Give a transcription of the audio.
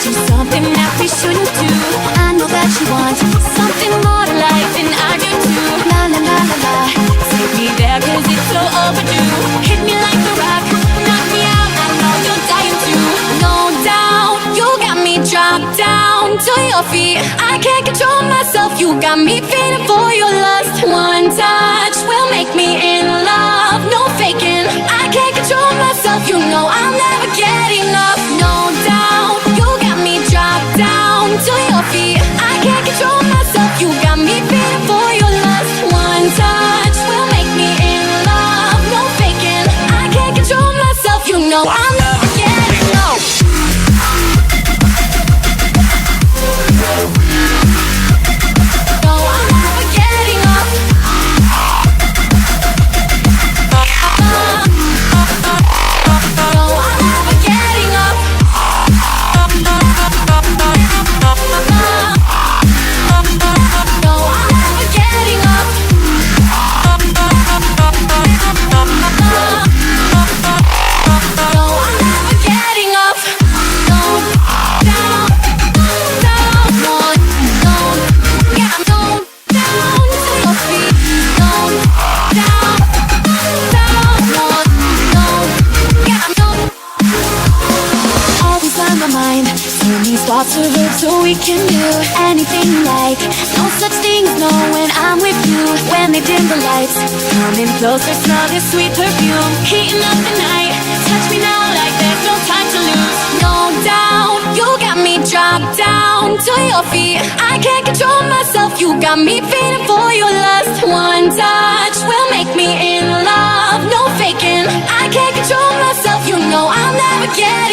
do something that we shouldn't do. I know that you want something more to life than I do too. La la la la la, take me there 'cause it's so overdue. Hit me like a rock, knock me out, I know you're dying to. No doubt, you got me dropped down to your feet. I can't control myself, you got me feeling for your lust. One touch will make me in love, no faking. I can't control myself, you know I'll never get enough. No doubt, you got me dropped down to your feet. I can't control myself, you got me feeling for your lust. One touch will make me in love, no faking. I can't control myself, you know I'll never get enough. Thoughts are good so we can do anything you like. No such thing as no when I'm with you. When they dim the lights, coming closer, smell this sweet perfume. Heating up the night, touch me now like there's no time to lose. No doubt, you got me dropped down to your feet. I can't control myself, you got me feeling for your lust. One touch will make me in love, no faking. I can't control myself, you know I'll never get